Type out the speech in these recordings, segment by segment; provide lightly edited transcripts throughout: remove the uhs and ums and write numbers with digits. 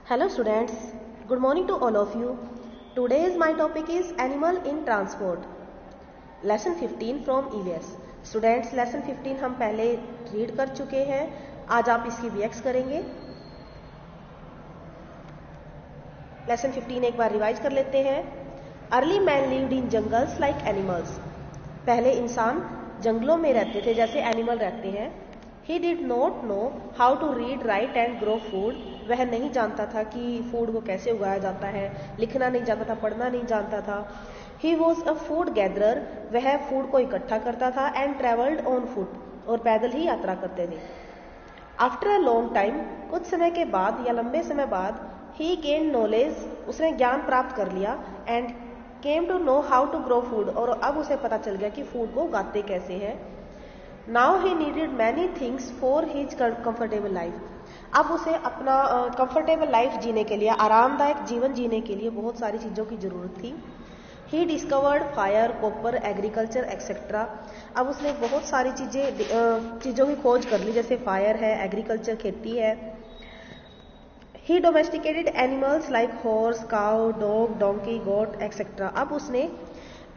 Hello students, good morning to all of you. Today's my topic is animal in transport. Lesson 15 from EVS. Students, lesson 15 हम पहले read कर चुके हैं. आज आप इसकी VX करेंगे. लेसन 15 एक बार रिवाइज कर लेते हैं. Early man lived in jungles like animals. पहले इंसान जंगलों में रहते थे जैसे एनिमल रहते हैं. He did not know how to read write and grow food. वह नहीं जानता था कि फूड को कैसे उगाया जाता है, लिखना नहीं जानता था, पढ़ना नहीं जानता था. He was a food gatherer. वह फूड को इकट्ठा करता था. And travelled on foot. और पैदल ही यात्रा करते थे. After a long time. कुछ समय के बाद या लंबे समय बाद. He gain knowledge. उसने ज्ञान प्राप्त कर लिया. And came to know how to grow food. और अब उसे पता चल गया कि फूड को उगाते कैसे हैं. Now he needed many things for his comfortable life. अब उसे अपना कंफर्टेबल लाइफ जीने के लिए, आरामदायक जीवन जीने के लिए बहुत सारी चीज़ों की ज़रूरत थी. He discovered fire, copper, agriculture etcetera. अब उसने बहुत सारी चीज़ों की खोज कर ली, जैसे फायर है, एग्रीकल्चर खेती है. He domesticated animals like horse, cow, dog, donkey, goat etcetera. अब उसने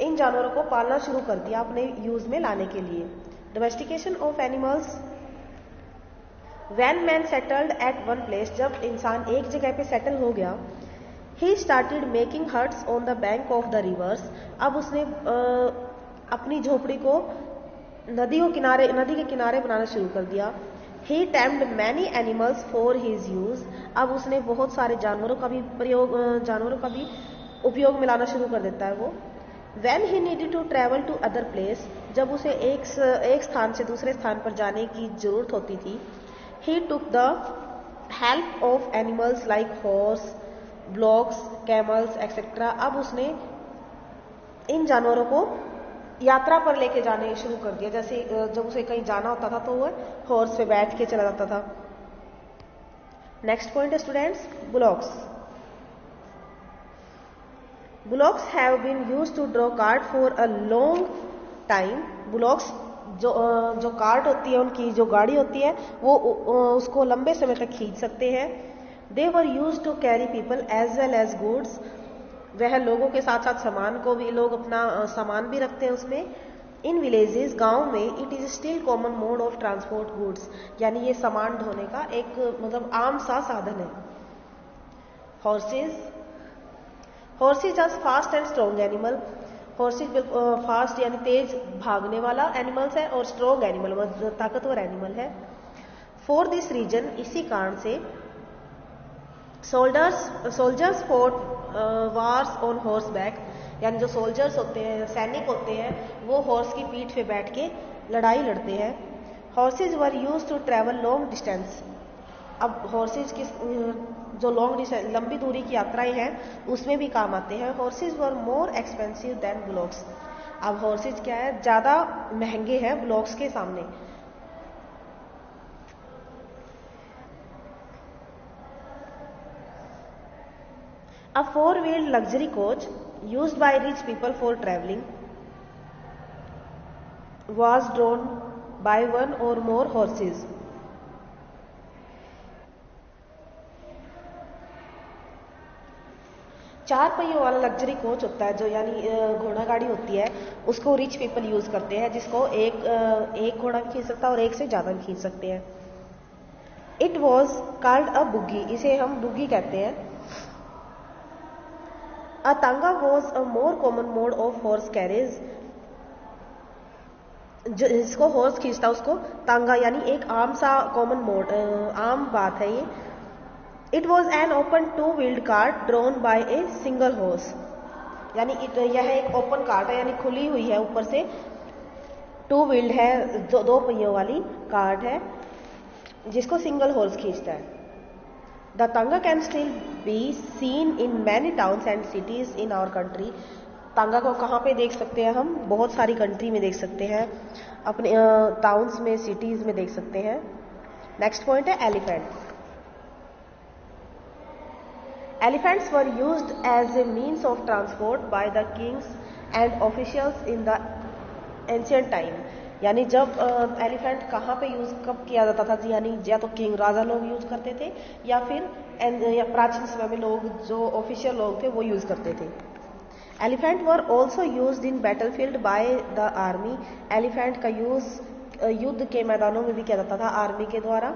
इन जानवरों को पालना शुरू कर दिया अपने यूज़ में लाने के लिए. Domestication of animals. When man settled at one place. जब इंसान एक जगह पे सेटल हो गया. He started making huts on the bank of the rivers. अब उसने अपनी झोपड़ी को नदी के किनारे बनाना शुरू कर दिया. He tamed many animals for his use. अब उसने बहुत सारे जानवरों का भी उपयोग में लाना शुरू कर देता है वो. When he needed to travel to other place. जब उसे एक स्थान से दूसरे स्थान पर जाने की जरूरत होती थी. He took the help of animals like horse, blocks, camels, etc. अब उसने इन जानवरों को यात्रा पर लेके जाने शुरू कर दिया. जैसे जब उसे कहीं जाना होता था तो वह हॉर्स पे बैठ के चला जाता था. नेक्स्ट पॉइंट है students, bullocks. Bullocks have been used to draw cart for a long time. Bullocks जो कार्ट होती है, उनकी जो गाड़ी होती है, वो उसको लंबे समय तक खींच सकते हैं. They were use to carry people as well as goods. वह लोगों के साथ साथ सामान को भी, लोग अपना सामान भी रखते हैं उसमें. इन विलेजेस, गांव में, it is still common mode of transport goods. यानी ये सामान ढोने का एक मतलब आम सा साधन है. Horses are fast and strong animal. Horses fast यानी तेज भागने वाला एनिमल्स है, और स्ट्रॉन्ग एनिमल ताकतवर एनिमल है. फॉर दिस रीजन, इसी कारण से soldiers fought wars on horseback. यानी जो सोल्जर्स होते हैं, सैनिक होते हैं, वो हॉर्स की पीठ पे बैठ के लड़ाई लड़ते हैं. Horses were use to travel long distance. अब हॉर्सेज की जो लंबी दूरी की यात्राएं हैं उसमें भी काम आते हैं. हॉर्सेज वर मोर एक्सपेंसिव देन बुलॉक्स. अब हॉर्सेज क्या है, ज्यादा महंगे हैं बुलॉक्स के सामने. अ 4-wheeled luxury coach used by rich people for traveling was drawn by one or more horses. चार पहियों वाला लग्जरी कोच होता है, जो यानी घोड़ा गाड़ी होती है, उसको रिच पीपल यूज करते हैं, जिसको एक घोड़ा भी खींच सकता है और एक से ज्यादा भी खींच सकते हैं. It was called a बुगी. इसे हम बुगी कहते हैं. अ तांगा was a more common mode of horse carriage. जिसको हॉर्स खींचता उसको तांगा, यानी एक आम सा कॉमन मोड, आम बात है ये. It was an open 2-wheeled cart drawn by a single horse. यानी यह एक ओपन कार्ट है, यानी खुली हुई है ऊपर से, 2-wheeled है, दो पहियों वाली कार्ट है जिसको सिंगल हॉर्स खींचता है. The tonga can still be seen in many towns and cities in our country. तांगा को कहाँ पे देख सकते हैं हम? बहुत सारी कंट्री में देख सकते हैं, अपने टाउन्स में, सिटीज में देख सकते हैं. नेक्स्ट पॉइंट है elephant. Elephants were used as a means of transport by the kings and officials in the ancient time. यानी जब एलिफेंट कहाँ पे यूज कब किया जाता था जी, यानी या तो किंग राजा लोग यूज करते थे या फिर या प्राचीन समय में लोग जो ऑफिशियल लोग थे वो यूज करते थे। Elephant were also use in battlefield by the army. Elephant का यूज युद्ध के मैदानों में भी किया जाता था आर्मी के द्वारा।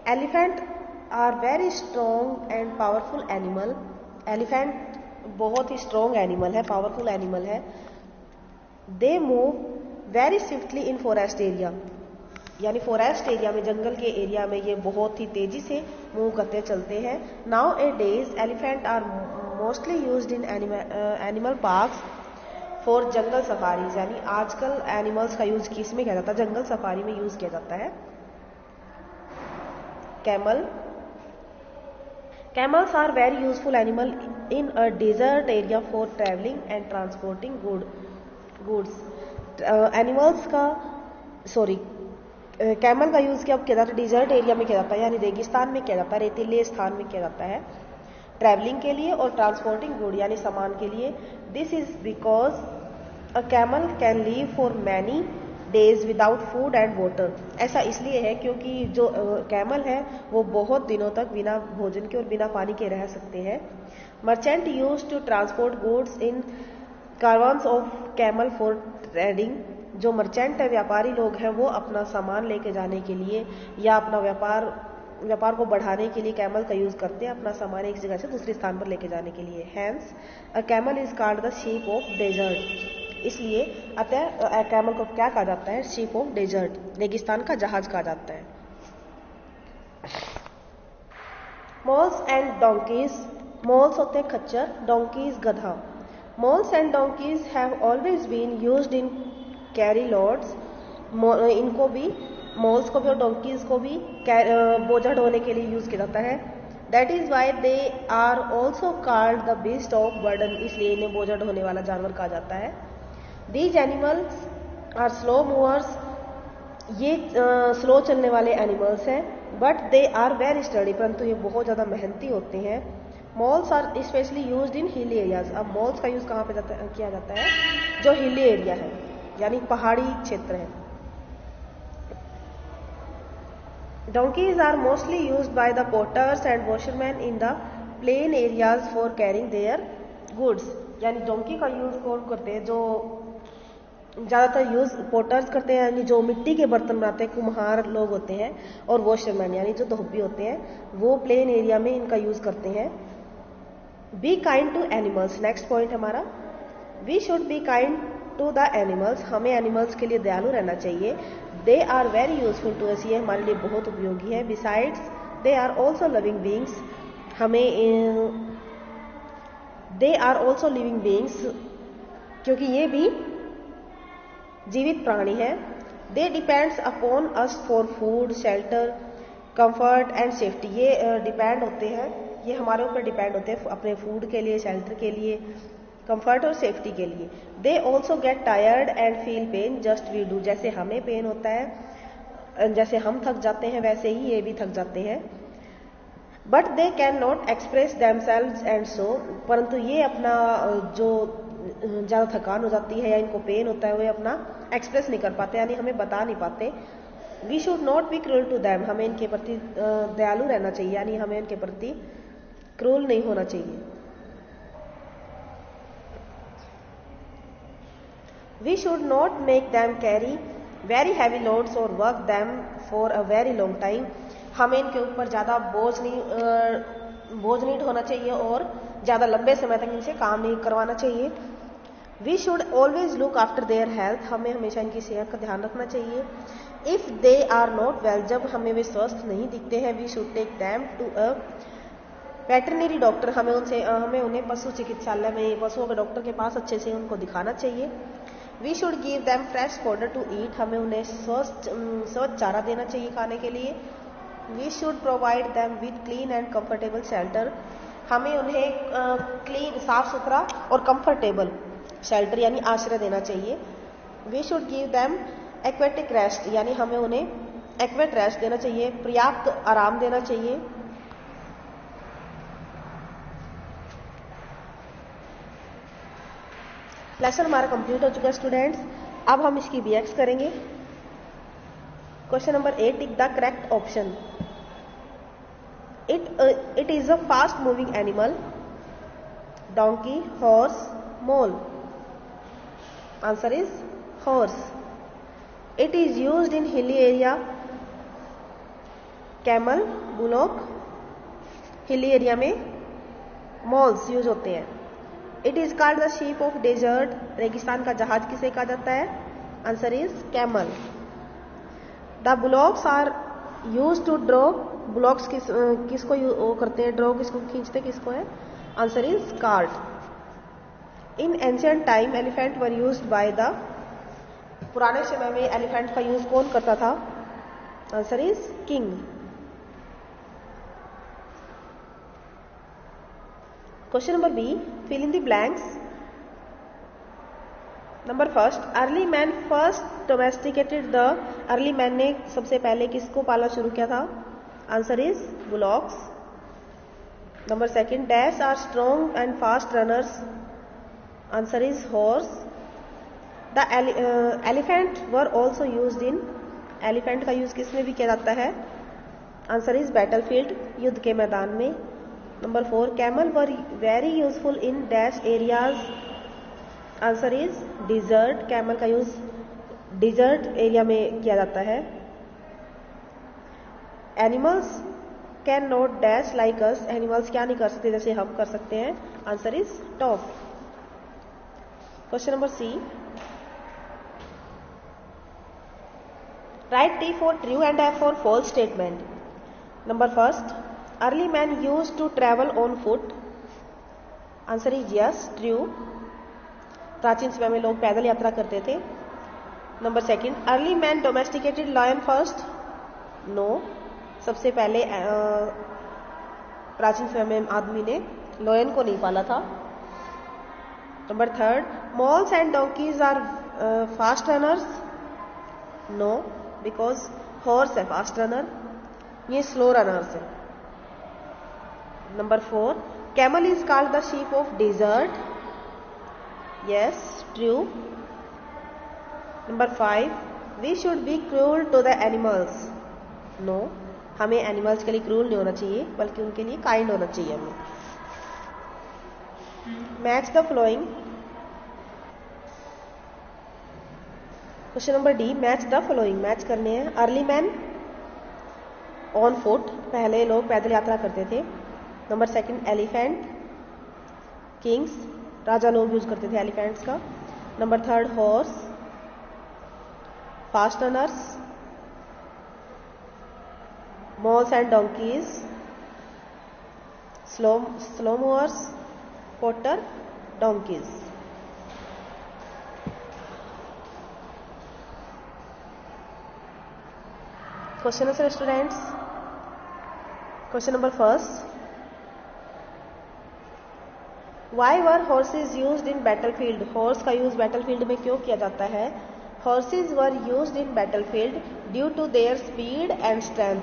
Elephant are very strong and powerful animal. Elephant बहुत ही स्ट्रॉन्ग एनिमल है, पावरफुल एनिमल है। They move very swiftly in forest area, यानी फॉरेस्ट एरिया में, जंगल के एरिया में ये बहुत ही तेजी से मूव करते चलते हैं। Nowadays elephant are mostly used in animal parks for jungle safaris, यानी आजकल एनिमल्स का यूज किस में किया जाता है, जंगल सफारी में यूज किया जाता है। Camel, camels are very useful animal in a desert area for traveling and transporting goods। Animals का कैमल का यूज किया जाता है डिजर्ट एरिया में किया जाता है, यानी रेगिस्तान में किया जाता है, रेतीले स्थान में किया जाता है, ट्रैवलिंग के लिए और ट्रांसपोर्टिंग गुड यानी सामान के लिए। This is because a camel can live for many days without food and water. ऐसा इसलिए है क्योंकि जो कैमल है वो बहुत दिनों तक बिना भोजन के और बिना पानी के रह सकते हैं। Merchant use to transport goods in caravans of camel for trading. जो मर्चेंट है, व्यापारी लोग हैं, वो अपना सामान लेके जाने के लिए या अपना व्यापार को बढ़ाने के लिए कैमल का यूज करते हैं, अपना सामान एक जगह से दूसरे स्थान पर लेके जाने के लिए। Hence a camel is called the ship of desert. इसलिए अतः कैमल को क्या कहा जाता है, शीप ऑफ डेजर्ट, रेगिस्तान का जहाज कहा जाता है। मोल्स एंड डोंकीज, मोल्स होते हैं खच्चर, डोंकीज गधा। Mules and donkeys have always been used in carry loads. इनको भी, मोल्स को भी और डोंकीज को भी बोझा ढोने के लिए यूज किया जाता है। That is why they are also called the beast of burden, इसलिए इन्हें बोझा ढोने वाला जानवर कहा जाता है। These animals are slow movers, ये स्लो चलने वाले एनिमल्स हैं, but they are very sturdy, परंतु ये बहुत ज़्यादा मेहनती होते हैं। Mules are specially used in hilly areas. अब मॉल्स का यूज कहाँ पे किया जाता है, जो हिली एरिया है यानी पहाड़ी क्षेत्र है। Donkeys are mostly used by the porters and washerman in the plain areas for carrying their goods, यानी डोंकी का यूज कौन करते हैं, जो ज़्यादातर यूज पोर्टर्स करते हैं, यानी जो मिट्टी के बर्तन बनाते हैं, कुम्हार लोग होते हैं, और वॉशरमैन यानी जो धोबी होते हैं, वो प्लेन एरिया में इनका यूज करते हैं। Be kind to animals, next point हमारा, we should be kind to the animals, हमें एनिमल्स के लिए दयालु रहना चाहिए। They are very useful to us, ये हमारे लिए बहुत उपयोगी है। Besides they are also living beings, हमें they are also living beings, क्योंकि ये भी जीवित प्राणी है। They depends upon us for food, shelter, comfort and safety, ये डिपेंड होते हैं, ये हमारे ऊपर डिपेंड होते हैं अपने फूड के लिए, शेल्टर के लिए, कंफर्ट और सेफ्टी के लिए। They also get tired and feel pain just we do, जैसे हमें पेन होता है, जैसे हम थक जाते हैं, वैसे ही ये भी थक जाते हैं। But they can not express themselves and so, परंतु ये अपना जो ज़्यादा थकान हो जाती है या इनको पेन होता है, वो अपना एक्सप्रेस नहीं कर पाते, यानी हमें बता नहीं पाते। We should not be cruel to them, हमें इनके प्रति दयालु रहना चाहिए, यानी हमें इनके प्रति क्रूल नहीं होना चाहिए। We should not make them carry very heavy loads और work them for a very long time, हमें इनके ऊपर ज़्यादा बोझ नहीं ढोना चाहिए और ज़्यादा लंबे समय तक इनसे काम नहीं करवाना चाहिए। We should always look after their health, हमें हमेशा इनकी सेहत का ध्यान रखना चाहिए। If they are not well, जब हमें वे स्वस्थ नहीं दिखते हैं, we should take them to a veterinary doctor, हमें उन्हें पशु चिकित्सालय में, पशुओं के डॉक्टर के पास अच्छे से उनको दिखाना चाहिए। We should give them fresh fodder to eat, हमें उन्हें स्वच्छ चारा देना चाहिए खाने के लिए। We should provide them with clean and comfortable shelter, हमें उन्हें क्लीन, साफ सुथरा और कंफर्टेबल शेल्टर यानी आश्रय देना चाहिए। वी शुड गिव दैम एक्वेटिक रेस्ट, यानी हमें उन्हें एक्वेट रेस्ट देना चाहिए, पर्याप्त आराम देना चाहिए। लेसन हमारा कंप्लीट हो चुका है स्टूडेंट्स, अब हम इसकी BX करेंगे। Question number 8, tick the correct option. It is a fast moving animal. Donkey, horse, mole. Answer is horse. It is used in hilly area. Camel, bullock. Hilly area में mules use होते हैं. It is called the ship of desert. रेगिस्तान का जहाज किसे कहा जाता है? Answer is camel. The bullocks are use to draw. Bullocks किसको वो करते हैं, ड्रॉ किसको खींचते किसको है? Answer is cart. In ancient time elephant were used by the. पुराने समय में एलिफेंट का यूज कौन करता था? Answer is king. Question number B, fill in the blanks. Number first, early man first domesticated the. early man ने सबसे पहले किसको पाला शुरू किया था? Answer is bullocks. Number second, dash are strong and fast runners. Answer is horse. The elephant were also used in. elephant का use किस में भी किया जाता है? Answer is battlefield, युद्ध के मैदान में. Number 4, camel were very useful in dash areas. Answer is desert. camel का यूज desert एरिया में किया जाता है. Animals can not dash like us. Animals क्या नहीं कर सकते जैसे हम कर सकते हैं? Answer is top. Question number C. Write T for true and F for false statement. Number first, early man used to travel on foot. Answer is yes, true. प्राचीन समय में लोग पैदल यात्रा करते थे. Number second, early man domesticated lion first. No. सबसे पहले प्राचीन समय में आदमी ने लायन को नहीं पाला था. Number third, moles and donkeys are fast runners. No, because horse है fast runner. ये slow runners है. Number 4, camel is called the sheep of desert. Yes, true. Number 5, we should be cruel to the animals. No, हमें animals के लिए cruel नहीं होना चाहिए बल्कि उनके लिए काइंड होना चाहिए हमें. Match the following. Question number D, match the following. मैच करने हैं. Early man on foot. पहले लोग पैदल यात्रा करते थे. Number second, elephant. किंग्स, राजा लोग यूज करते थे एलिफेंट्स का. Number third, horse. Fast runners. Mules and donkeys. Slow movers. Porter, donkeys. Question answer students. Question number first, why were horses used in battlefield. Horse का use battlefield में क्यों किया जाता है? Horse's were used in battlefield due to their speed and strength.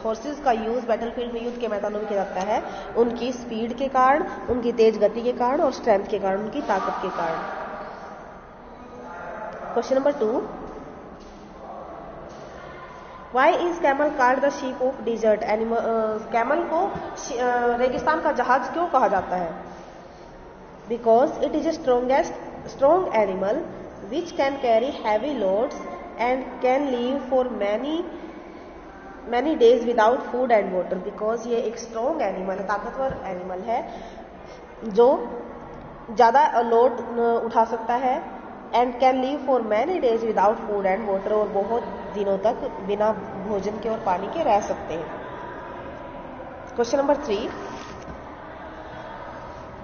Horses का use battlefield में युद्ध के मैदानों में किया जाता है उनकी स्पीड के कारण, उनकी तेज गति के कारण और स्ट्रेंथ के कारण, उनकी ताकत के कारण. Question number 2, why is camel called the ship of desert. Camel को रेगिस्तान का जहाज क्यों कहा जाता है? Because it is a strong animal which can carry heavy loads and can live for many days without food and water. Because ये एक स्ट्रॉन्ग एनिमल है, ताकतवर एनिमल है जो ज़्यादा लोड उठा सकता है. And can live for many days without food and water. और बहुत दिनों तक बिना भोजन के और पानी के रह सकते हैं. Question number 3,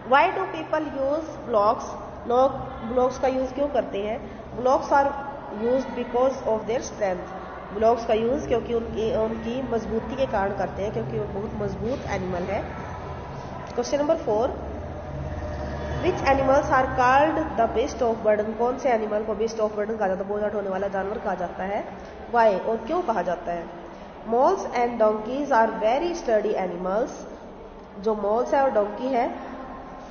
why do people use bullocks. लोग ब्लॉक्स का यूज क्यों करते हैं? Bullocks are use because of their strength. Bullocks का यूज क्योंकि उनकी मजबूती के कारण करते हैं, क्योंकि वो बहुत मजबूत एनिमल है. Question number 4, which animals are called the beast of burden. कौन से एनिमल को बेस्ट ऑफ बर्डन कहा जाता है, बोझा ढोने वाला जानवर कहा जाता है? वाई, और क्यों कहा जाता है? Mules and donkeys are very sturdy animals. जो मोल्स है और डोंकी है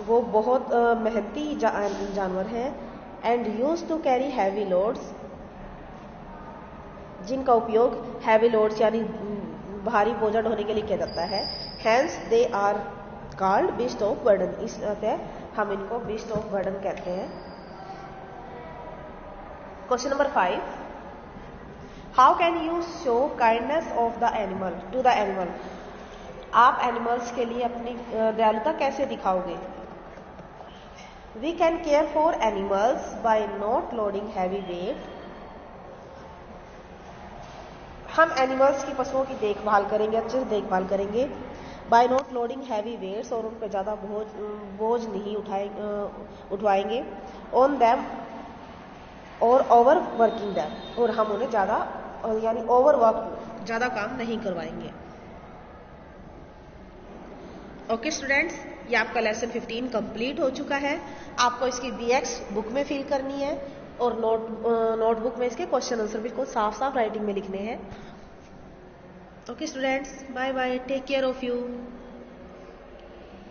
वो बहुत मेहनती जानवर है. And use to carry heavy loads. जिनका उपयोग हैवी लोड्स यानी भारी बोझा ढोने के लिए किया जाता है। Hence they are called beast of burden, इस हम इनको बीस्ट ऑफ बर्डन कहते हैं। Question number 5, how can you show kindness of the animal to the animal? आप एनिमल्स के लिए अपनी दयालुता कैसे दिखाओगे? We can care for animals by not loading heavy weight. हम एनिमल्स की, पशुओं की देखभाल करेंगे, अच्छे से देखभाल करेंगे। By not loading heavy weights, और उन पर ज़्यादा बोझ नहीं उठवाएंगे। ऑन दैम और ओवर वर्किंग दैम, और हम उन्हें ज़्यादा यानी ओवर वर्क, ज़्यादा काम नहीं करवाएंगे। ओके स्टूडेंट्स, ये आपका लेसन 15 कंप्लीट हो चुका है। आपको इसकी BX बुक में फिल करनी है और नोटबुक में इसके क्वेश्चन आंसर बिल्कुल साफ साफ राइटिंग में लिखने हैं। Okay students, bye bye, take care of you.